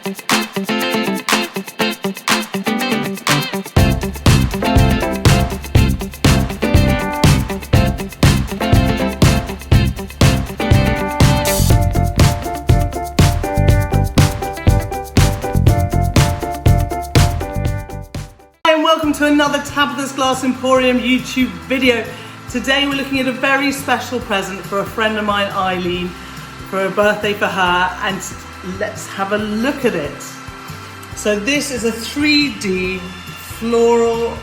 Welcome to another Tabitha's Glass Emporium YouTube video. Today we're looking at a very special present for a friend of mine, Ilene, for a birthday for her, and let's have a look at it. So this is a 3D floral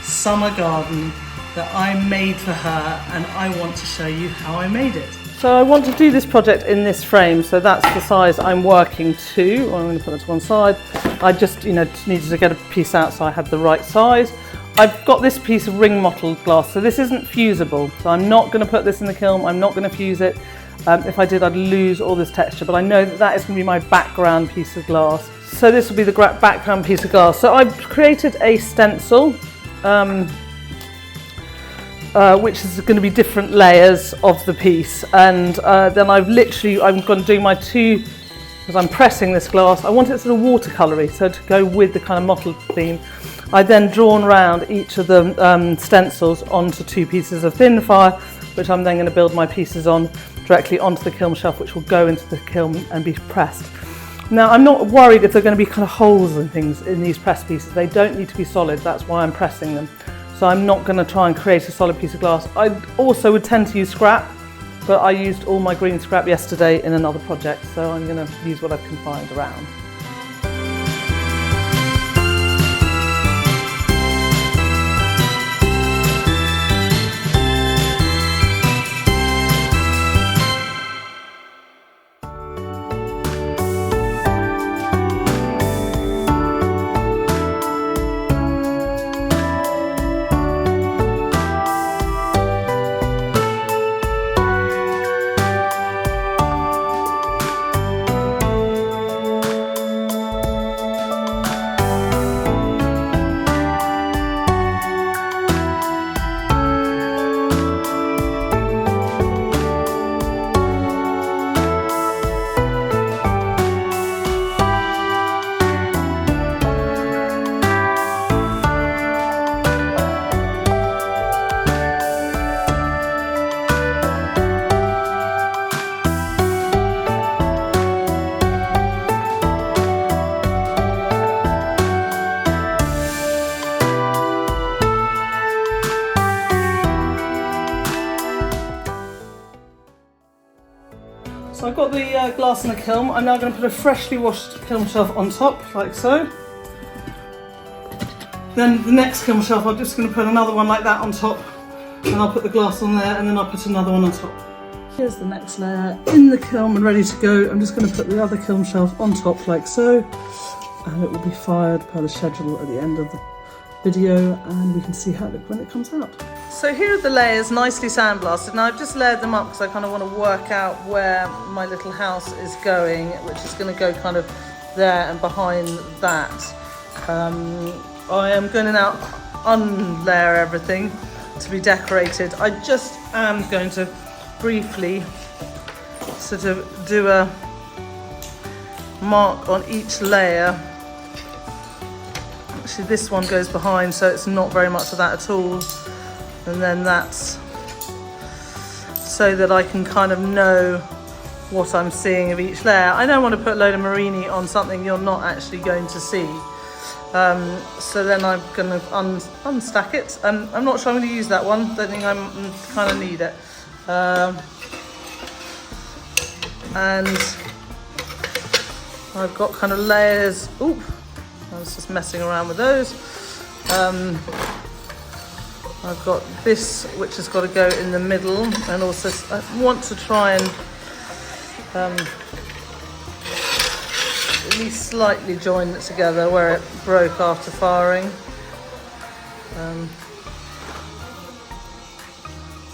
summer garden that I made for her, and I want to show you how I made it. So I want to do this project in this frame, so that's the size I'm working to. I'm going to put that to one side. I just, needed to get a piece out so I had the right size. I've got this piece of ring mottled glass, so this isn't fusible. So I'm not going to put this in the kiln. I'm not going to fuse it. If I did, I'd lose all this texture, but I know that that is going to be my background piece of glass. So this will be the background piece of glass. So I've created a stencil, which is going to be different layers of the piece, and then I'm going to do my two, because I'm pressing this glass. I want it sort of watercolory, so to go with the kind of mottled theme. I then drawn around each of the stencils onto two pieces of thin fire, which I'm then going to build my pieces on directly onto the kiln shelf, which will go into the kiln and be pressed. Now, I'm not worried if there are going to be kind of holes and things in these pressed pieces. They don't need to be solid. That's why I'm pressing them. So I'm not going to try and create a solid piece of glass. I also would tend to use scrap, but I used all my green scrap yesterday in another project, so I'm going to use what I can find around. So I've got the glass in the kiln. I'm now going to put a freshly washed kiln shelf on top, like so. Then the next kiln shelf, I'm just going to put another one like that on top, and I'll put the glass on there, and then I'll put another one on top. Here's the next layer in the kiln and ready to go. I'm just going to put the other kiln shelf on top like so, and it will be fired per the schedule at the end of the video, and we can see how it looks when it comes out. So here are the layers, nicely sandblasted. Now I've just layered them up because I kind of want to work out where my little house is going, which is going to go kind of there and behind that. I am going to now unlayer everything to be decorated. I just am going to briefly sort of do a mark on each layer. Actually, this one goes behind, so it's not very much of that at all. And then that's so that I can kind of know what I'm seeing of each layer. I don't want to put a load of Murrine on something you're not actually going to see. So then I'm going to unstack it. I'm not sure I'm going to use that one. Don't think I'm kind of need it. And I've got kind of layers. Oop, I was just messing around with those. I've got this, which has got to go in the middle, and also I want to try and at least slightly join it together where it broke after firing.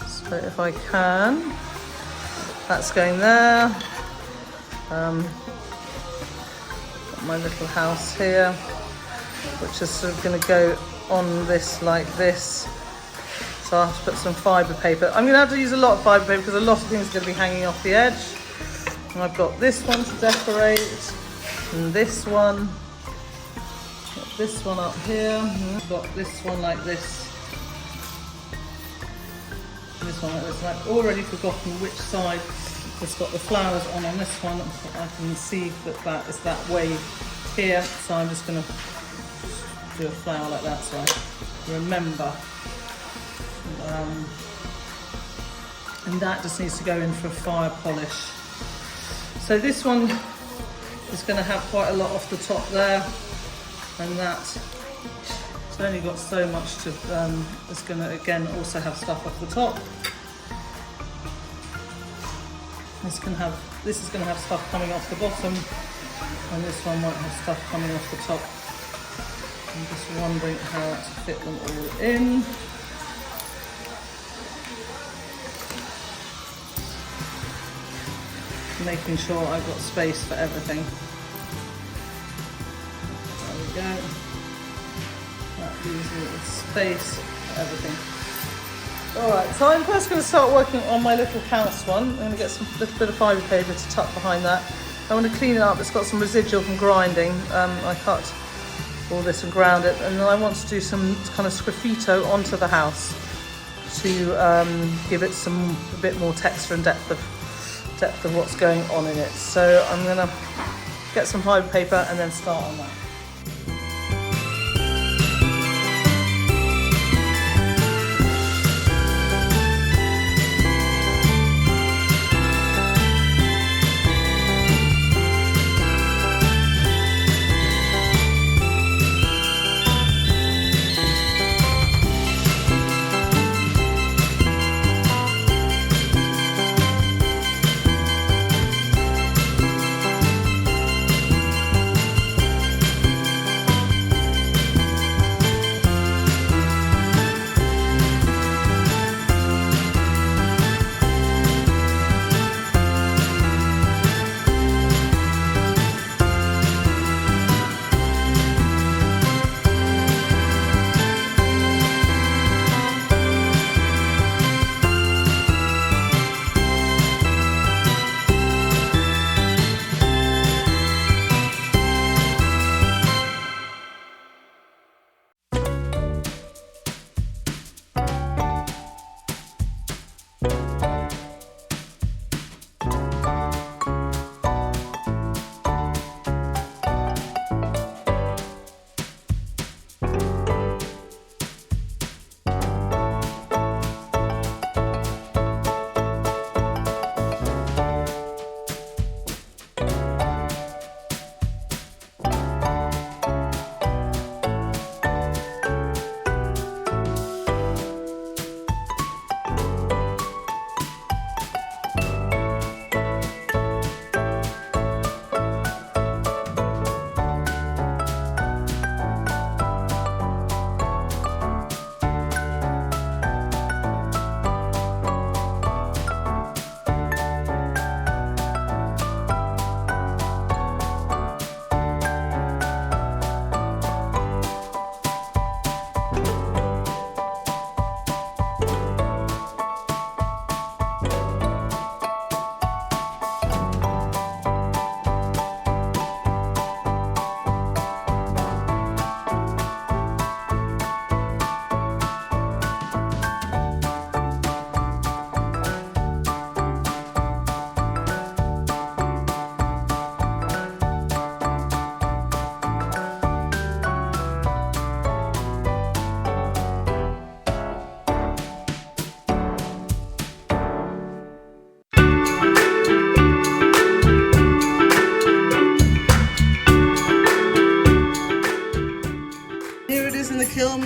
So if I can, that's going there. Got my little house here, which is sort of going to go on this like this. So I'll have to put some fibre paper. I'm going to have to use a lot of fibre paper because a lot of things are going to be hanging off the edge. And I've got this one to decorate. And this one, got this one up here, got this one like this, this one like this. And I've already forgotten which side has got the flowers on this one. I can see that that is that way here, so I'm just going to do a flower like that so I remember. And that just needs to go in for a fire polish. So this one is going to have quite a lot off the top there, and that it's only got so much to. It's going to again also have stuff off the top. This is going to have stuff coming off the bottom, and this one might have stuff coming off the top. I'm just wondering how to fit them all in. Making sure I've got space for everything. There we go. That leaves me with space for everything. Alright, so I'm first going to start working on my little house one. I'm going to get some little bit of fibre paper to tuck behind that. I want to clean it up. It's got some residual from grinding. I cut all this and ground it, and then I want to do some kind of sgraffito onto the house to give it a bit more texture and depth of what's going on in it. So I'm going to get some fibre paper and then start on that.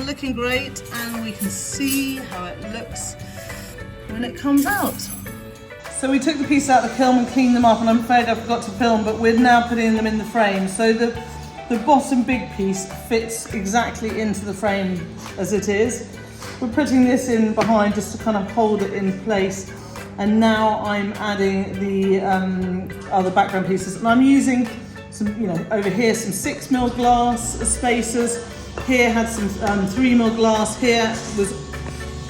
Looking great, and we can see how it looks when it comes out. So we took the piece out of the kiln and cleaned them up, and I'm afraid I forgot to film, but we're now putting them in the frame. So the bottom big piece fits exactly into the frame as it is. We're putting this in behind just to kind of hold it in place, and now I'm adding the other background pieces, and I'm using some, over here some 6mm glass spacers. Here had some 3mm glass, here was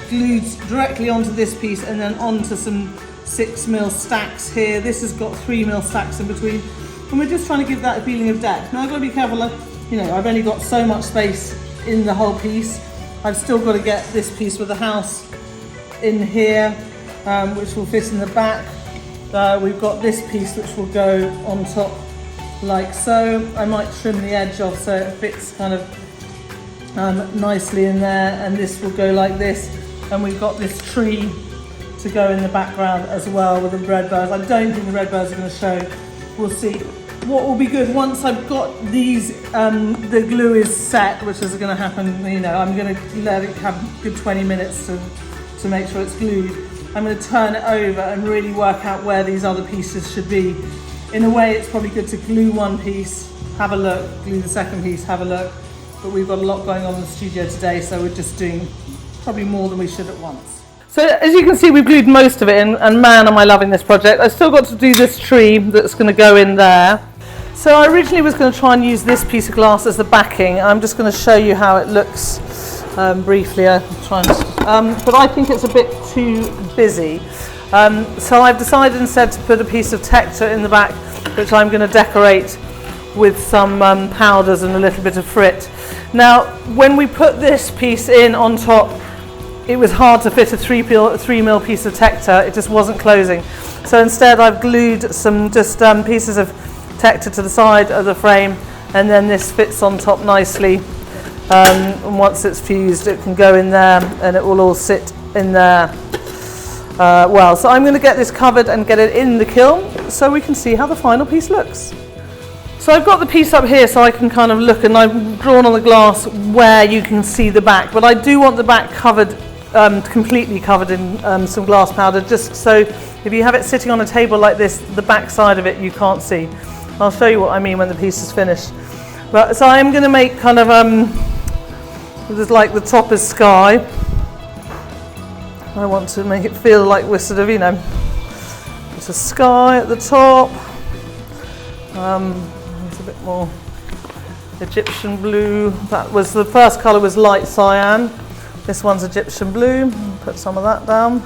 glued directly onto this piece and then onto some 6mm stacks here. This has got 3mm stacks in between. And we're just trying to give that a feeling of depth. Now I've got to be careful, you know, I've only got so much space in the whole piece. I've still got to get this piece with the house in here, which will fit in the back. We've got this piece which will go on top like so. I might trim the edge off so it fits kind of nicely in there, and this will go like this. And we've got this tree to go in the background as well with the red birds. I don't think the red birds are going to show. We'll see. What will be good once I've got these, the glue is set, which is going to happen, you know, I'm going to let it have a good 20 minutes to make sure it's glued. I'm going to turn it over and really work out where these other pieces should be. In a way, it's probably good to glue one piece, have a look, glue the second piece, have a look. But we've got a lot going on in the studio today, so we're just doing probably more than we should at once. So as you can see, we've glued most of it in, and man, am I loving this project. I've still got to do this tree that's going to go in there. So I originally was going to try and use this piece of glass as the backing. I'm just going to show you how it looks briefly. But I think it's a bit too busy. So I've decided instead to put a piece of texture in the back, which I'm going to decorate with some powders and a little bit of frit. Now, when we put this piece in on top, it was hard to fit a 3mm piece of texture. It just wasn't closing. So instead I've glued some just pieces of texture to the side of the frame, and then this fits on top nicely. And once it's fused, it can go in there and it will all sit in there well. So I'm going to get this covered and get it in the kiln so we can see how the final piece looks. So I've got the piece up here so I can kind of look, and I've drawn on the glass where you can see the back, but I do want the back covered, completely covered in some glass powder, just so if you have it sitting on a table like this, the back side of it you can't see. I'll show you what I mean when the piece is finished. But so I'm going to make kind of there's like the top is sky. I want to make it feel like we're sort of, you know, it's a sky at the top. There's a bit more Egyptian blue. That was the first colour was light cyan. This one's Egyptian blue. Put some of that down.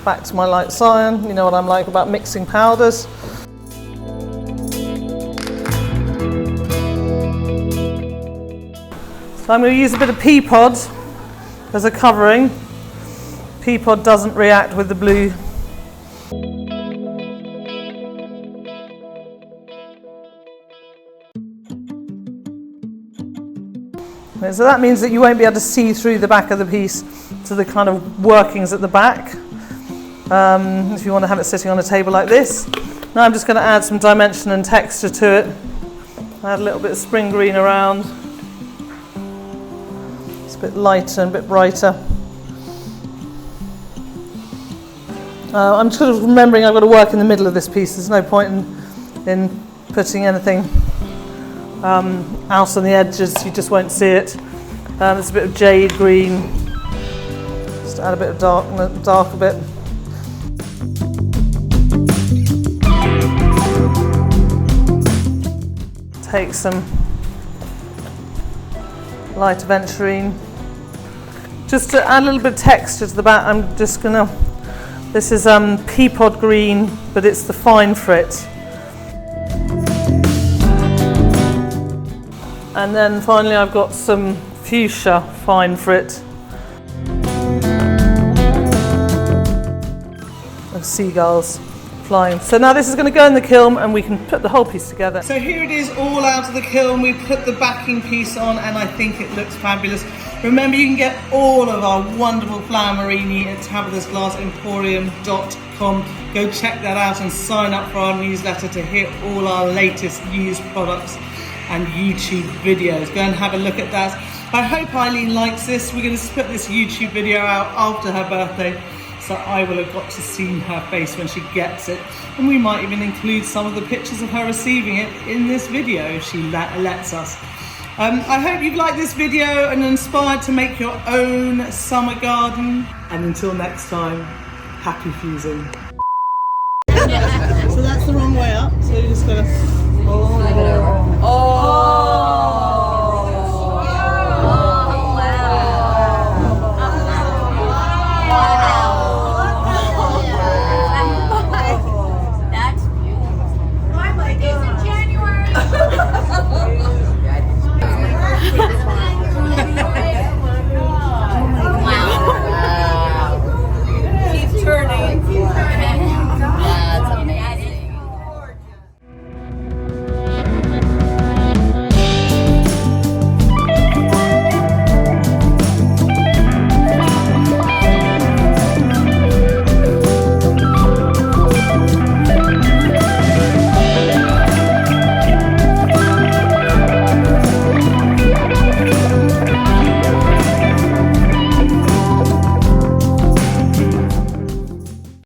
Back to my light cyan. You know what I'm like about mixing powders. So I'm going to use a bit of pea pod as a covering. Pea pod doesn't react with the blue. So that means that you won't be able to see through the back of the piece to the kind of workings at the back. If you want to have it sitting on a table like this. Now I'm just going to add some dimension and texture to it. Add a little bit of spring green around. It's a bit lighter and a bit brighter. I'm sort of remembering I've got to work in the middle of this piece. There's no point in putting anything out on the edges. You just won't see it. There's a bit of jade green. Just add a bit of dark a bit. Take some light aventurine. Just to add a little bit of texture to the back, I'm just gonna, this is pea pod green, but it's the fine frit. And then finally I've got some fuchsia fine frit. Of seagulls flying. So now this is going to go in the kiln and we can put the whole piece together. So here it is, all out of the kiln. We put the backing piece on and I think it looks fabulous. Remember, you can get all of our wonderful flower Murrine at tabithasglassemporium.com. Go check that out and sign up for our newsletter to hear all our latest used products and YouTube videos. Go and have a look at that. I hope Ilene likes this. We're going to put this YouTube video out after her birthday, so I will have got to see her face when she gets it. And we might even include some of the pictures of her receiving it in this video if she lets us. I hope you've liked this video and inspired to make your own summer garden. And until next time, happy fusing. So that's the wrong way up, so you just gotta... Oh.